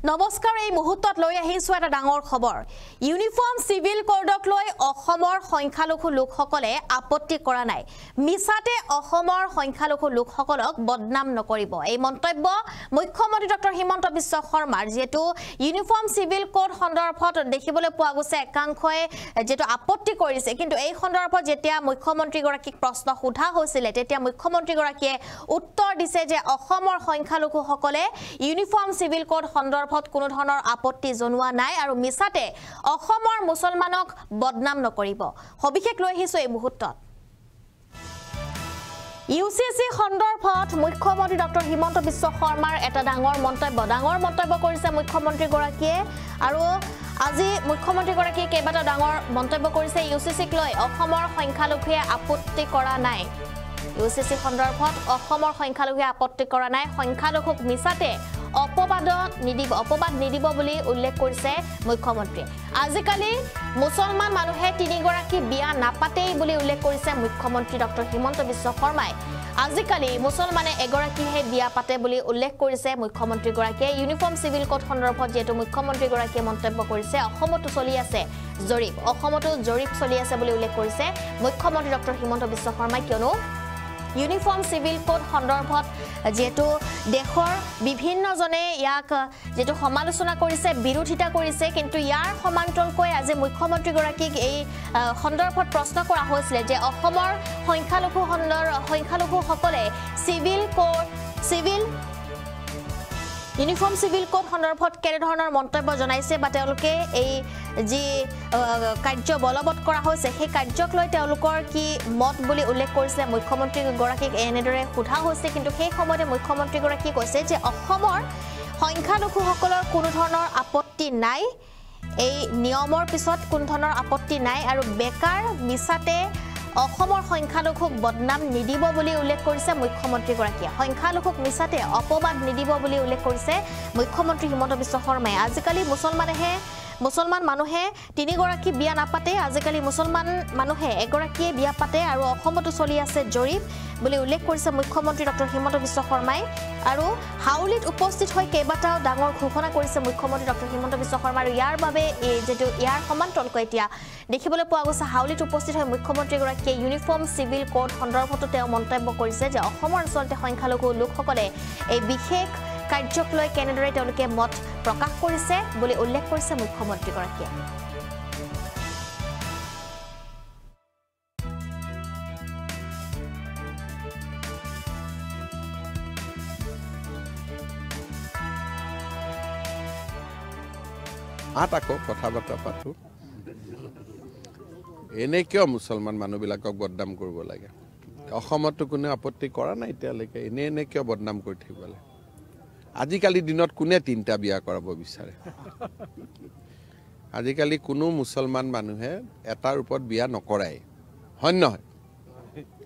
নমস্কাৰ এই মুহূৰ্তত লৈ আহিছো এটা ডাঙৰ খবৰ ইউনিফৰ্ম সিভিল কোডক লৈ অসমৰ সংখ্যালঘু লোকসকলে আপত্তি কৰা নাই মিছাতে অসমৰ সংখ্যালঘু লোকসকলক বদনাম নকৰিব এই মন্তব্য মুখ্যমন্ত্ৰী ডক্টৰ হিমন্ত বিশ্ব শৰ্মাৰ যেটো ইউনিফৰ্ম সিভিল কোড সন্দৰ্ভত দেখিবলৈ পোৱা গৈছে একাংশই যেটো আপত্তি কৰিছে কিন্তু এই সন্দৰ্ভত যেতিয়া মুখ্যমন্ত্ৰী গৰাকীক প্ৰশ্ন সোধা হৈছিল তেতিয়া মুখ্যমন্ত্ৰী গৰাকীয়ে উত্তৰ দিছে যে অসমৰ সংখ্যালঘু সকলে ইউনিফৰ্ম সিভিল কোড সন্দৰ্ভত কোনো ধৰণৰ আপত্তি জনোৱা নাই আৰু মিছাতে অসমৰ মুছলমানক বদনাম নকৰিব সবিশেষ লৈ আহিছো এই মুহূৰ্তত ইউসিসি সন্দৰ্ভত মুখ্যমন্ত্ৰী ডক্টৰ হিমন্ত বিশ্ব শৰ্মাৰ এটা ডাঙৰ মন্তব্য কৰিছে মুখ্যমন্ত্ৰী গৰাকীয়ে আৰু আজি মুখ্যমন্ত্ৰী গৰাকীয়ে কেইবাটা ডাঙৰ মন্তব্য কৰিছে ইউসিসিক লৈ অসমৰ সংখ্যালঘুৱে আপত্তি কৰা নাই ইউসিসি সন্দৰ্ভত অসমৰ সংখ্যালঘুৱে আপত্তি কৰা নাই সংখ্যালঘুক মিছাতে অপবাদ নিদিব বুলি উল্লেখ কৰিছে মুখ্যমন্ত্ৰী আজিকালি মুছলমান মানুহে তিনিগৰাকী বিয়া নাপাতেই বুলি উল্লেখ কৰিছে মুখ্যমন্ত্ৰী ডক্টৰ হিমন্ত বিশ্ব শৰ্মাই আজিকালি মুছলমানে এগৰাকীহে বিয়া পাতে বুলি উল্লেখ কৰিছে মুখ্যমন্ত্ৰী গৰাকীয়ে ইউনিফৰ্ম সিভিল কোড সন্দৰ্ভত যেটো মুখ্যমন্ত্ৰী গৰাকীয়ে মন্তব্য কৰিছে অসমতো চলি আছে জৰীপ চলি আছে বুলি উল্লেখ কৰিছে মুখ্যমন্ত্ৰী ডক্টৰ হিমন্ত বিশ্ব শৰ্মাই কিয়নো ইউনিফৰ্ম সিভিল কোড সন্দৰ্ভত যেটো দেশৰ বিভিন্ন জনে ইয়াক যেটো সমালোচনা কৰিছে বিৰোধিতা কৰিছে কিন্তু ইয়াৰ সমান্তৰালকৈ আজি মুখ্যমন্ত্ৰী গৰাকীক এই সন্দৰ্ভত প্ৰশ্ন কৰা হৈছিল যে অসমৰ সংখ্যালঘুসকলে ইউনিফৰ্ম সিভিল কোড সন্দৰ্ভত কেনে ধৰণৰ মন্তব্য জনাইছে বা তেওঁলোকে এই যি কাৰ্য বলবৎ কৰা হৈছে সেই কাৰ্যক লৈ তেওঁলোকৰ কি মত বুলি উল্লেখ কৰিছে মুখ্যমন্ত্ৰী গৰাকীক এনেদৰে সোধা হৈছে কিন্তু সেই সময়তে মুখ্যমন্ত্ৰী গৰাকী কৈছে যে অসমৰ সংখ্যালঘুসকলৰ কোনো ধৰণৰ আপত্তি নাই এই নিয়মৰ পিছত কোনো ধৰণৰ আপত্তি নাই আৰু বেকাৰ মিছাতে অসমৰ সংখ্যালঘুক বদনাম নিদিব বুলি উল্লেখ কৰিছে মুখ্যমন্ত্ৰী গৰাকীয়ে সংখ্যালঘুক মিছাতে অপবাদ নিদিব বুলি উল্লেখ কৰিছে মুখ্যমন্ত্ৰী হিমন্ত বিশ্ব শৰ্মাই আজিকালি মুছলমান মানুহে তিনিগৰাকী বিয়া নাপাতে আজিকালি মুছলমান মানুহে এগৰাকীয়ে বিয়া পাতে আৰু অসমতো চলি আছে জৰীপ বুলি উল্লেখ কৰিছে মুখ্যমন্ত্ৰী ডক্টৰ হিমন্ত বিশ্ব শৰ্মাই আৰু হাউলিত উপস্থিত হৈ কেইবাটাও ডাঙৰ ঘোষণা কৰিছে মুখ্যমন্ত্ৰী ডক্টৰ হিমন্ত বিশ্ব শৰ্মা আৰু ইয়াৰ বাবে যেটো ইয়াৰ সমান্তৰালকৈ এতিয়া দেখিবলৈ পোৱা গৈছে হাউলিত উপস্থিত হৈ মুখ্যমন্ত্ৰী গৰাকীয়ে ইউনিফৰ্ম সিভিল কোড সন্দৰ্ভতো তেওঁ মন্তব্য কৰিছে যে অসমৰ অঞ্চলতে সংখ্যালঘু লোকসকলে এই বিশেষ কাৰ্যক লৈ কেনেদৰে তেওঁলোকে মত প্ৰকাশ কৰিছে বুলি উল্লেখ কৰিছে মুখ্যমন্ত্ৰী গৰাকীয়ে আকৌ কথা বাৰ্তা পাতো এনে কিয় মুছলমান মানুহবিলাকক বদনাম কৰিব লাগে অসমতো কোনো আপত্তি কৰা নাই এতিয়ালৈকে এনে কিয় বদনাম কৰি থাকিব লাগে আজিকালি দিনত কোনে তিনটা বিয়া কৰাব বিচাৰে আজিকালি কোনো মুছলমান মানুহে এটাৰ ওপৰত বিয়া নকৰাই হয় নহয়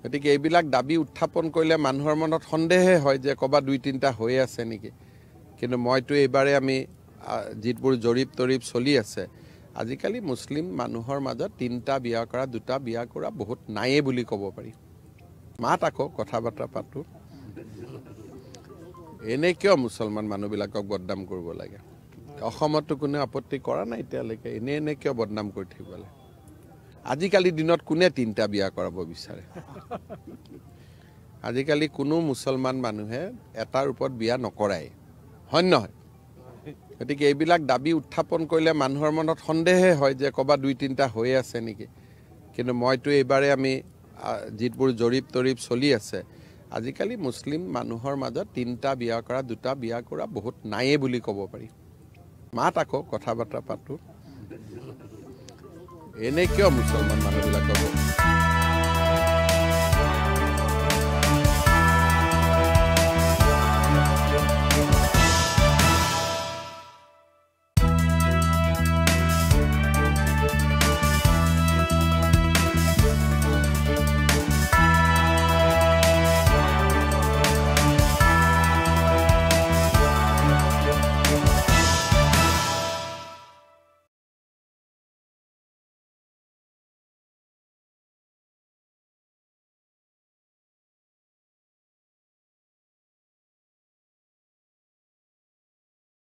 গতিকে এইবিলাক দাবী উত্থাপন কৰিলে মানুহৰ মনত সন্দেহে হয় যে কবা দুই তিনটা হৈ আছে নেকি কিন্তু মইতো এইবাৰে আমি যিবোৰ জৰীপ চলি আছে আজিকালি মুছলিম মানুহৰ মাজত তিনটা বিয়া কৰা দুটা বিয়া কৰা বহুত নাইয়ে বুলি ক'ব পাৰি আকৌ কথা বাৰ্তা পাতো এনে কিয় মুছলমান মানুহবিলাকক বদনাম কৰিব লাগে অসমতো কোনো আপত্তি কৰা নাই এতিয়ালৈকে এনে কিয় বদনাম কৰি থাকিব লাগে আজিকালি দিনত কোনে তিনটা বিয়া কৰাব বিচাৰে আজিকালি কোনো মুছলমান মানুহে এটাৰ ওপৰত বিয়া নকৰাই হয় নহয় গতিকে এইবিলাক দাবী উত্থাপন কৰিলে মানুহৰ মনত সন্দেহে হয় যে কবা দুই তিনটা হৈ আছে নেকি কিন্তু মইতো এইবাৰে আমি যিবোৰ জৰীপ চলি আছে আজিকালি মুছলিম মানুহৰ মাজত তিনটা বিয়া কৰা দুটা বিয়া কৰা বহুত নাইয়ে বুলি ক'ব পাৰি আকৌ কথা বাৰ্তা পাতো এনে কিয় মুছলমান মানুহবিলাকক